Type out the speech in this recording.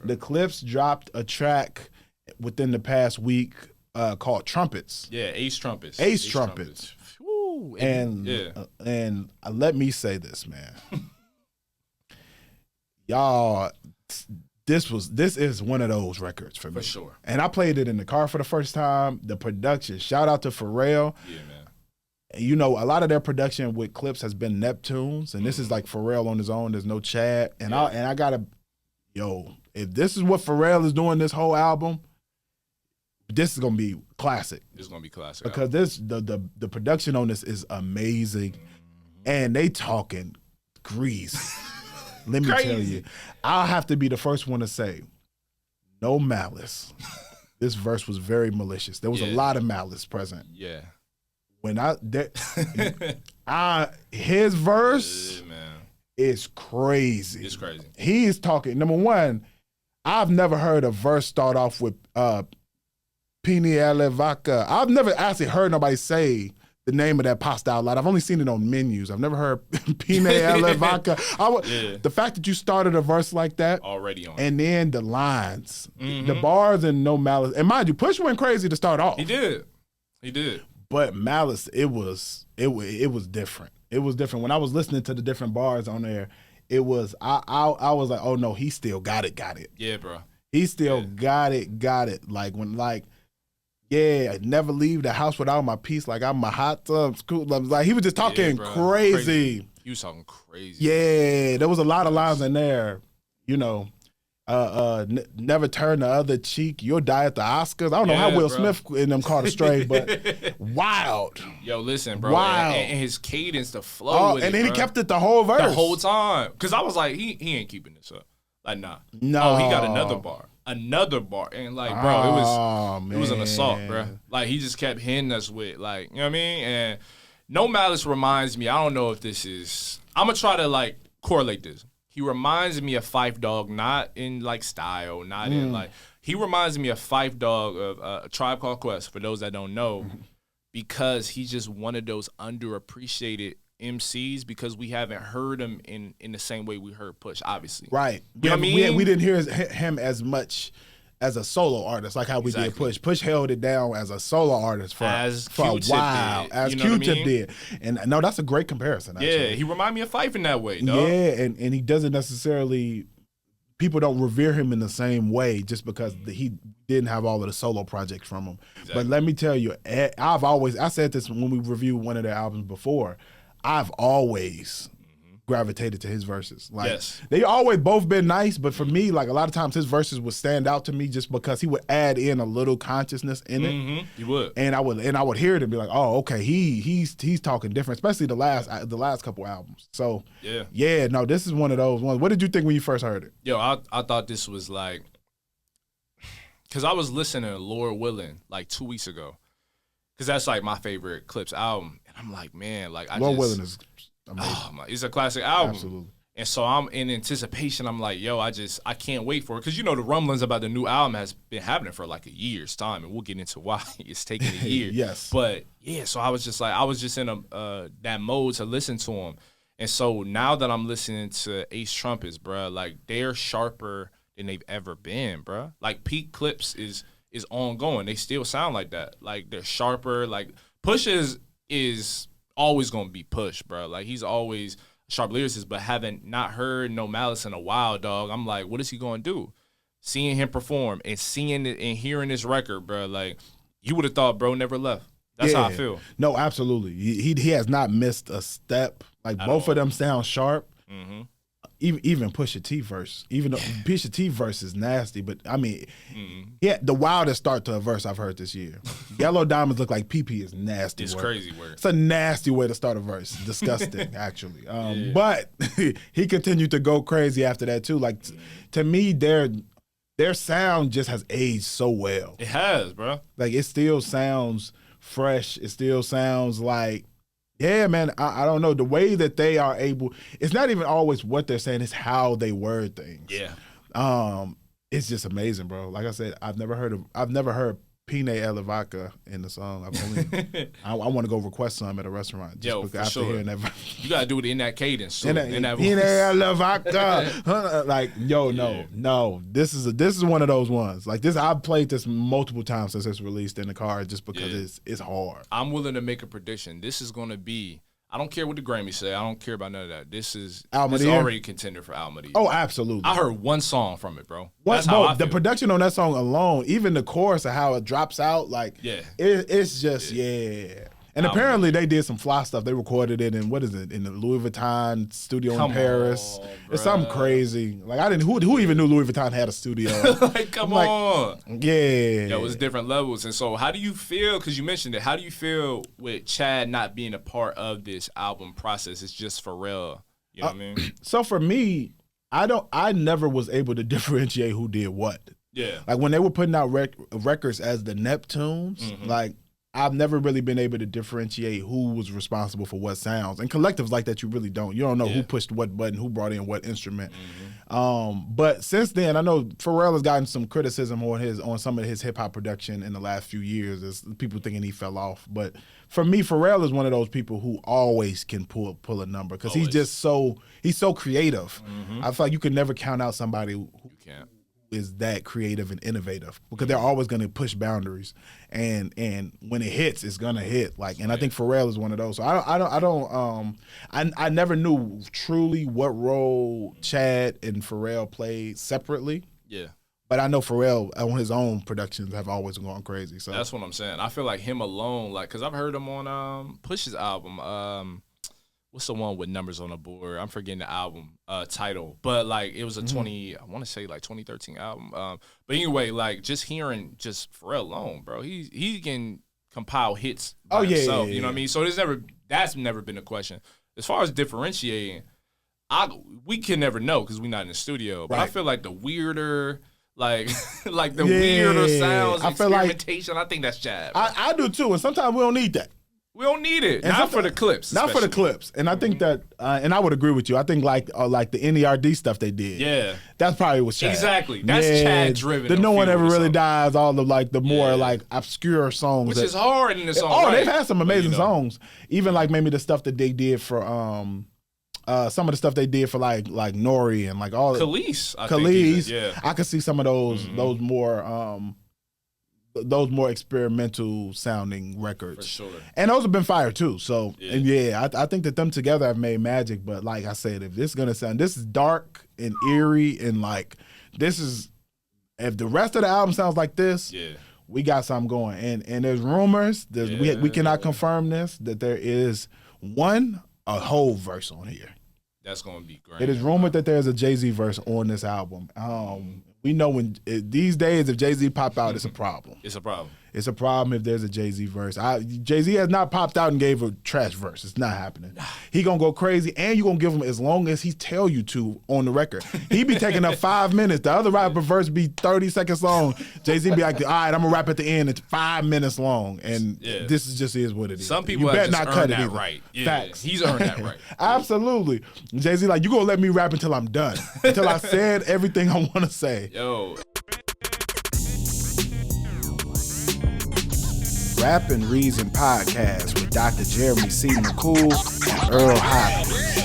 The Clipse dropped a track within the past week called Trumpets. Yeah, Ace Trumpets. Ace Trumpets. Woo, and let me say this, man. Y'all, this is one of those records for me. For sure. And I played it in the car for the first time. The production, shout out to Pharrell. Yeah, man. You know, a lot of their production with Clipse has been Neptunes, and this is like Pharrell on his own. There's no Chad. And I gotta, if this is what Pharrell is doing this whole album, this is gonna be classic. It's gonna be classic. Because the production on this is amazing. And they talking grease. Let me tell you, I'll have to be the first one to say, no malice. This verse was very malicious. There was a lot of malice present. Yeah. When his verse is crazy. It's crazy. He is talking. Number one, I've never heard a verse start off with Pini Vaca. I've never actually heard nobody say the name of that pasta out loud. I've only seen it on menus. I've never heard Pine Vaca. The fact that you started a verse like that. Already on. And then the lines, the bars and no malice. And mind you, Push went crazy to start off. He did. But Malice, it was different. It was different. When I was listening to the different bars on there, it was I was like, oh no, he still got it. Yeah, bro. He still got it. Never leave the house without my piece. Like I'm a hot tub. Like he was just talking crazy. He was talking crazy. Yeah, there was a lot of lines in there. Never turn the other cheek. You'll die at the Oscars. I don't know how Will Smith and them caught a stray, but wild. Yo, listen, bro. Wild. And his cadence, the flow. And then he kept it the whole verse. The whole time. Because I was like, he ain't keeping this up. Like, nah. No. Oh, he got another bar. And like, bro, it was an assault, bro. Like, he just kept hitting us with, like, you know what I mean? And No Malice reminds me, I don't know if this is, I'm going to try to, like, correlate this. He reminds me of Phife Dawg, not in, like, style, not in, like, he reminds me of Phife Dawg of A Tribe Called Quest, for those that don't know, because he's just one of those underappreciated MCs because we haven't heard him in the same way we heard Push, obviously. Right. You know what I mean? We didn't hear him as much as a solo artist, like how we did Push. Push held it down as a solo artist for a while, as Q-Tip did. And no, that's a great comparison, actually. Yeah, he reminded me of Phife in that way, dog. Yeah, and he doesn't necessarily, people don't revere him in the same way just because he didn't have all of the solo projects from him. Exactly. But let me tell you, I said this when we reviewed one of their albums before, I've always gravitated to his verses. Like they always both been nice, but for me, like a lot of times his verses would stand out to me just because he would add in a little consciousness in it. He would. And I would hear it and be like, oh, okay, he's talking different, especially the last couple albums. So no, this is one of those ones. What did you think when you first heard it? Yo, I thought this was like, because I was listening to Lord Willin' like 2 weeks ago. Because that's like my favorite Clipse album. And I'm like, man, like Lord Willin' is amazing. It's a classic album. Absolutely. And so I'm in anticipation. I'm like, yo, I can't wait for it. Because, the rumblings about the new album has been happening for like a year's time. And we'll get into why it's taking a year. Yes. But, yeah, so I was just in that mode to listen to him. And so now that I'm listening to Ace Trumpets, bro, like they're sharper than they've ever been, bro. Like peak Clipse is ongoing. They still sound like that. Like they're sharper. Like Push is always gonna be Push, bro. Like he's always a sharp lyricist, but having not heard No Malice in a while, dog. I'm like, what is he gonna do? Seeing him perform and seeing it and hearing this record, bro. Like you would have thought, bro, never left. That's how I feel. No, absolutely. He has not missed a step. Like both of them sound sharp. Mm-hmm. Even Pusha T verse, even though Pusha T verse is nasty, but I mean, the wildest start to a verse I've heard this year. Yellow Diamonds Look Like PP is nasty. It's crazy word. It's a nasty way to start a verse. Disgusting, actually. But he continued to go crazy after that too. Like to me, their sound just has aged so well. It has, bro. Like it still sounds fresh. It still sounds like. Yeah, man, I don't know. The way that they are able, it's not even always what they're saying, it's how they word things. Yeah. It's just amazing, bro. Like I said, I've never heard pina alla vodka in the song. I want to go request some at a restaurant. Yo, for after sure. hearing that. You gotta do it in that cadence. Too, in that pina alla vodka. Like, yo, no. This is one of those ones. Like this, I've played this multiple times since it's released in the car, just because it's hard. I'm willing to make a prediction. This is gonna be. I don't care what the Grammys say. I don't care about none of that. This is already a contender for Album of the Year. Oh, absolutely. I heard one song from it, bro. The production on that song alone, even the chorus of how it drops out, like, it's just, And apparently they did some fly stuff. They recorded it in, in the Louis Vuitton studio in Paris. It's something crazy. Like, who even knew Louis Vuitton had a studio? Like, come on. Yeah. It was different levels. And so how do you feel, because you mentioned it, how do you feel with Chad not being a part of this album process? It's just Pharrell. You know what I mean? So for me, I never was able to differentiate who did what. Yeah. Like when they were putting out records as the Neptunes, like, I've never really been able to differentiate who was responsible for what sounds. And collectives like that, you really don't. You don't know who pushed what button, who brought in what instrument. But since then, I know Pharrell has gotten some criticism on some of his hip hop production in the last few years, as people thinking he fell off. But for me, Pharrell is one of those people who always can pull a number because he's so creative. I feel like you could never count out somebody who is that creative and innovative because they're always going to push boundaries, and when it hits, it's gonna hit. Like, and I think Pharrell is one of those. So I never knew truly what role Chad and Pharrell played separately. Yeah. But I know Pharrell on his own productions have always gone crazy. So that's what I'm saying. I feel like him alone, like, cause I've heard him on Push's album. What's the one with numbers on the board? I'm forgetting the album title, but like it was a 2013 album. But anyway, like just hearing just Pharrell alone, bro, he can compile hits by himself. You know what I mean? So that's never been a question. As far as differentiating, we can never know because we're not in the studio. But I feel like the weirder. Like the weirder sounds, experimentation. I think that's Chad. I do too, and sometimes we don't need that. We don't need it. Not for the clips. Not for the clips. And I think that, and I would agree with you. I think like the NERD stuff they did. Yeah. That's probably what Chad. Exactly. That's Chad driven. The No One Ever Really Dies, all the like the more like obscure songs. Which is hard in the song. Oh, they've had some amazing songs. Even like maybe the stuff that they did for some of the stuff they did for like Nori and like all Khalees. I could see some of those more experimental sounding records. For sure. And those have been fire too. So, I think that them together have made magic. But like I said, if this is going to sound, this is dark and eerie and like, if the rest of the album sounds like this, we got something going. And there's rumors, we cannot confirm this, that there is a whole verse on here. That's going to be great. It is rumored that there's a Jay-Z verse on this album. We know these days, if Jay-Z pop out, it's a problem. It's a problem. It's a problem if there's a Jay-Z verse. Jay-Z has not popped out and gave a trash verse. It's not happening. He gonna go crazy, and you gonna give him as long as he tell you to on the record. He be taking up 5 minutes. The other rapper verse be 30 seconds long. Jay-Z be like, all right, I'm gonna rap at the end. It's 5 minutes long, and this is what it is. Some people better not cut it right. Yeah. Facts. He's earned that right. Absolutely. Jay-Z like, you gonna let me rap until I'm done, until I said everything I want to say. Yo. Rap and Reason Podcast with Dr. Jeremy C. McCool and Earl Hopkins.